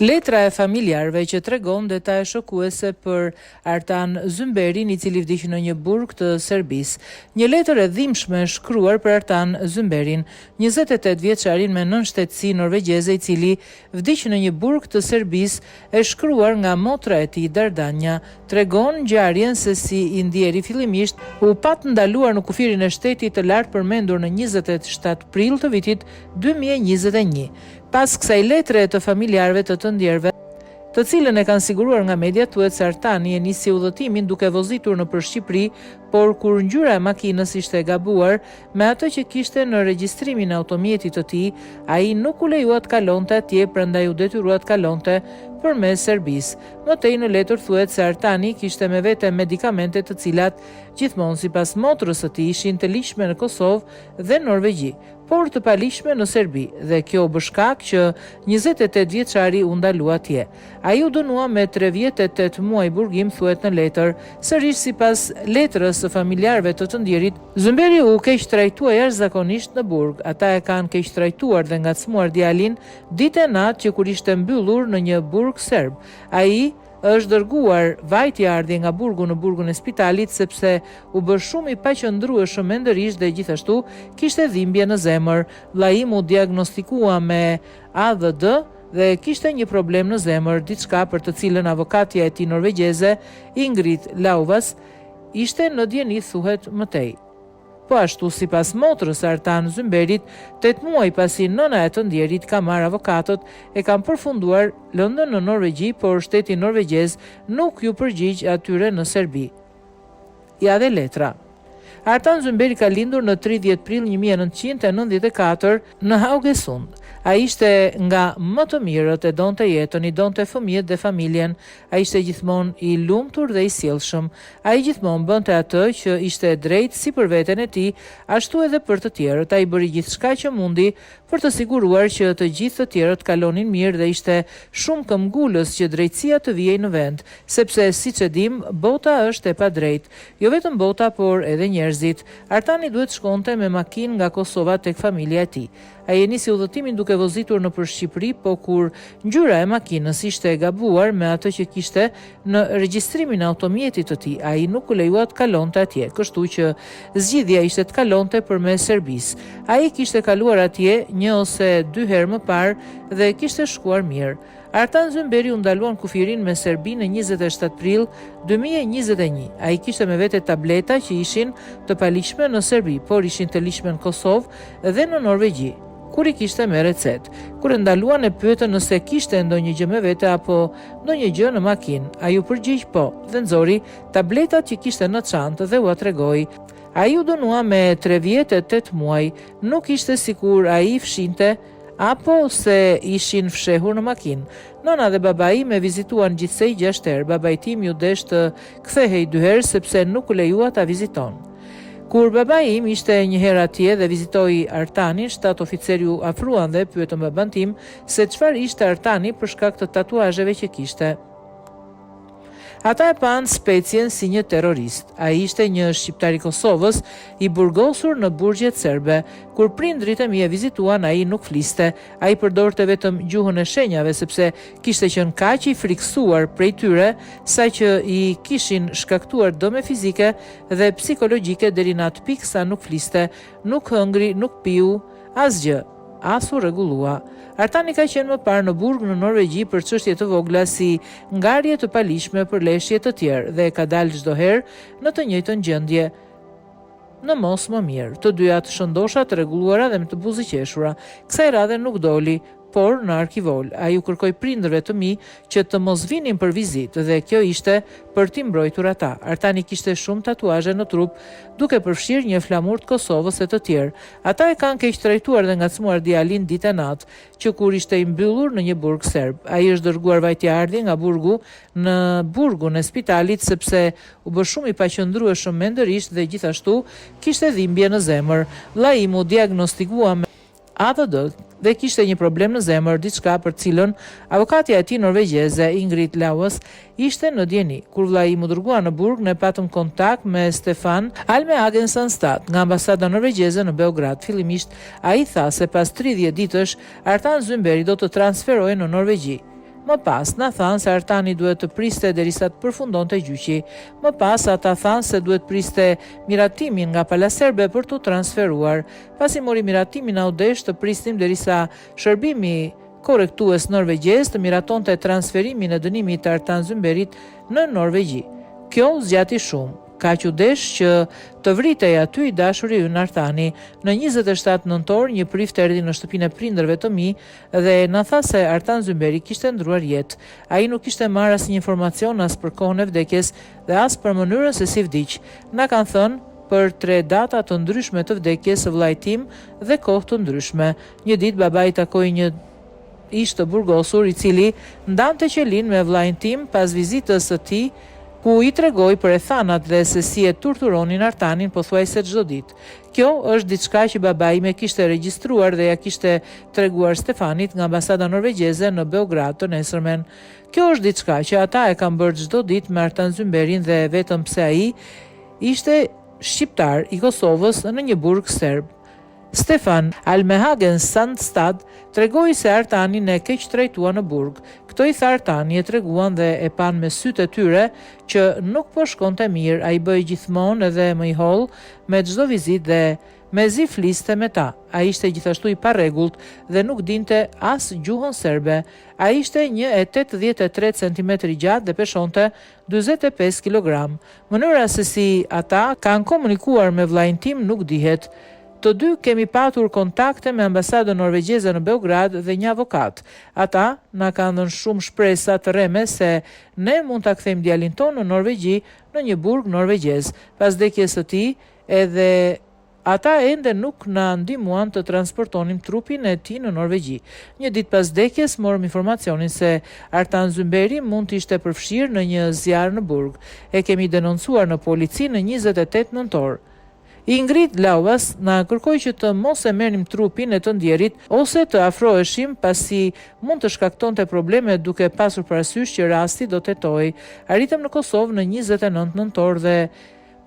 Letra e familjarëve që tregon detaje shokuese për Artan Zymberin, i cili vdiq në një burg të Serbisë. Një letër e dhimbshme shkruar për Artan Zymberin, 28 vjeçarin me nënshtetësi norvegjeze, i cili vdiq në një burg të Serbisë, e shkruar nga motra e tij Dardanja, tregon ngjarjen se si i ndjeri fillimisht u pat ndaluar në kufirin e shtetit të lartë përmendur në 27 prill të vitit 2021. Pas kësaj letre të familjarëve të ndjerëve, të cilën e kanë siguruar nga media, thuhet se Artani e nisi udhëtimin duke vozitur nëpër Shqipëri, por kur ngjyra e makinës ishte e gabuar me atë që kishte në regjistrimin e automjetit të tij, ai nuk u lejua të kalonte atje, prandaj u detyrua të kalonte përmes Serbisë. Mëtej në letër thuhet se Artani kishte me vete medikamente të cilat gjithmonë sipas motrës së tij ishin të lishme në Kosovë dhe Norvegji, por të palishme në Serbi, dhe kjo u bë shkak që 28 vjeçari u ndalua atje. Ai u dënua me 3 vjet e 8 muaj burgim, thuhet në letër. Sërish sipas letrës së familjarëve të ndjerit, Zymberi u keq trajtua jashtëzakonisht në burg. Ata e kanë keq trajtuar dhe ngacmuar djalin ditë e natë që kur ishte mbyllur në një burg serb. Ai është dërguar vajti ardhi nga burgu në burgun e spitalit sepse u bë shumë i paqëndrueshëm mendërisht dhe gjithashtu kishte dhimbje në zemër. Vllai im u diagnostikua me ADD dhe kishte një problem në zemër, diçka për të cilën avokatja e tij norvegjeze, Ingrid Lauvas, ishte në dieni, thuhet mëtej. Po ashtu, sipas motrës Artan Zymberit, 8 muaj pasi nëna e të ndjerit ka marrë avokatët, e kanë përfunduar lëndën në Norvegji, por shteti norvegjez nuk ju përgjigj atyre në Serbi. Ja dhe letra. Artan Zymberi ka lindur në 30 prill 1994 në Haugesund. Ai ishte nga më të mirët, e donte jetën, i donte fëmijët dhe familjen. Ai ishte gjithmonë i lumtur dhe i sjellshëm. Ai gjithmonë bënte atë që ishte drejt si për veten e tij, ashtu edhe për të tjerët. Ai bëri gjithçka që mundi për të siguruar që të gjithë të tjerët kalonin mirë dhe ishte shumë këmbgulës që drejtësia të vijej në vend, sepse siç e dim, bota është e padrejtë. Jo vetëm bota, por edhe njerëzit. Artani duhet shkonte me makinë nga Kosova tek familja e tij. Ai e nisi udhëtimin duke vozitur nëpër Shqipëri, po kur ngjyra e makinës ishte e gabuar me atë që kishte në regjistrimin e automjetit të tij, ai nuk u lejua të kalonte atje, kështu që zgjidhja ishte të kalonte përmes Serbisë. Ai kishte kaluar atje 1 ose 2 herë më parë dhe kishte shkuar mirë. Artan Zymberi u ndaluan kufirin me Serbinë në 27 prill 2021. Ai kishte me vete tableta që ishin të palishme në Serbi, por ishin të lishme në Kosovë dhe në Norvegji, kur i kishte me recet. Kur e ndaluan, e pyetën nëse kishte ndonjë gjë me vete apo ndonjë gjë në makinë. Ai u përgjigj po dhe nxori tabletat që kishte në çantë dhe u tregoi. Ai u dënua me 3 vjet e 8 muaj. Nuk ishte sikur ai fshinte apo se ishin fshehur në makinë. Nëna dhe babai me vizituan gjithsej 6 herë. Babai tim ju desh të kthehej 2 herë sepse nuk u lejua ta viziton. Kur babai im ishte një herë atje dhe vizitoi Artanin, 7 oficer u afruan dhe pyetën baban tim se çfarë ishte Artani për shkak të tatuazheve që kishte. Ata e panë specien si një terrorist. Ai ishte një shqiptar i Kosovës, i burgosur në burgjet serbe. Kur prindrit e mi e vizituan, ai nuk fliste. Ai përdorte vetëm gjuhën e shenjave sepse kishte qenë kaq i friksuar prej tyre sa që i kishin shkaktuar dëme fizike dhe psikologjike deri në atë pikë sa nuk fliste, nuk hëngri, nuk piu, asgjë. As u rregullua. Artani ka qenë më parë në burg në Norvegji për çështje të vogla si ngarje të palishme për leshje të tjerë dhe ka dalë çdo herë në të njëjtën gjendje. Në mos më mirë, të dyja të shëndosha, të rregulluara dhe me të buzëqeshura. Kësaj radhe nuk doli, por në arkivol. Ai u kërkoi prindërve të mi që të mos vinin për vizitë dhe kjo ishte për t'i mbrojtur ata. Artani kishte shumë tatuazhe në trup, duke përfshirë një flamur të Kosovës e të tjerë. Ata e kanë keq trajtuar dhe ngacmuar djalin ditë e natë, që kur ishte i mbyllur në një burg serb. Ai është dërguar vajtardhi nga burgu në burgun e spitalit sepse u bë shumë i paqëndrueshëm mendërisht dhe gjithashtu kishte dhimbje në zemër. Vllai im u diagnostikua me ADD dhe kishte një problem në zemër, diçka për cilën avokatja e tij norvegjeze, Ingrid Lauvas, ishte në dieni. Kur vllai im u dërgua në burg, ne patëm kontakt me Stefan Almehagen Sandstad nga ambasada norvegjeze në Beograd. Fillimisht ai tha se pas 30 ditësh Artan Zymberi do të transferohej në Norvegji. Më pas, na thanë se Artani duhet të priste derisa të përfundonte gjyqi. Më pas, ata thanë se duhet priste miratimin nga Pala Serbe për të transferuar. Pasi mori miratimin au desh të pristim derisa shërbimi korrektues norvegjez të miratonte transferimin e dënimit të Artan Zymberit në Norvegji. Kjo zgjati shumë. Ka që desh që të vritej aty i dashuri ynë Artani. Në 27 nëntor, një prift erdhi në shtëpinë e prindërve të mi dhe na tha se Artan Zymberi kishte ndruar jetë. Ai nuk kishte marrë asnjë informacion as për kohën e vdekjes dhe as për mënyrën se si vdiq. Na kanë thënë për 3 data të ndryshme të vdekjes së vllait tim dhe kohë të ndryshme. Një ditë babai takoi një ish të burgosur i cili ndante qelin me vllain tim pas vizitës së tij, ku i tregoj për ethanat dhe se si e torturonin Artanin pothuajse çdo ditë. Kjo është diçka që babai ime kishte regjistruar dhe ja kishte treguar Stefanit nga ambasada norvegjeze në Beograd të nesërmen. Kjo është diçka që ata e kanë bërë çdo ditë me Artan Zymberin dhe vetëm pse ai ishte shqiptar i Kosovës në një burg serb. Stefan Almehagen Sandstad tregoi se Artanin e keq trajtua në burg. Këto i tha Artani e treguan dhe e pan me sytë e tyre që nuk po shkonte mirë, ai bëi gjithmonë edhe më i holl me çdo vizitë dhe mezi fliste me ta. Ai ishte gjithashtu i parregullt dhe nuk dinte as gjuhën serbe. Ai ishte 1,83 cm i gjatë dhe peshonte 45 kg. Mënyra se si ata kanë komunikuar me vllain tim nuk dihet. Të dy kemi patur kontakte me ambasadën norvegjeze në Beograd dhe një avokat. Ata na kanë dhënë shumë shpresa të rreme se ne mund ta kthejmë djalin tonë në Norvegji në një burg norvegjez. Pas vdekjes së tij, edhe ata ende nuk na ndihmuan të transportonim trupin e tij në Norvegji. Një ditë pas vdekjes morëm informacionin se Artan Zymberi mund të ishte përfshirë në një zjarr në burg. E kemi denoncuar në polici në 28 nëntor. Ingrid Lauvas na kërkoi që të mos e merrim trupin e të ndjerit ose të afroheshim pasi mund të shkaktonte probleme duke pasur parasysh që rasti do të jetojë. Arritëm në Kosovë në 29 nëntor dhe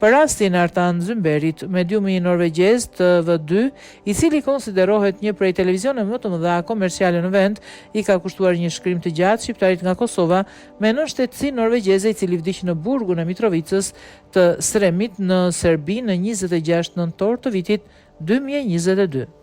për rastin Artan Zymberit, mediumi norvegjez TV2, i cili konsiderohet një prej televizioneve më të mëdha komerciale në vend, i ka kushtuar një shkrim të gjatë shqiptarit nga Kosova me nënshtetësi norvegjeze i cili vdiq në burgun e Mitrovicës të Sremit në Serbi në 26 nëntor të vitit 2022.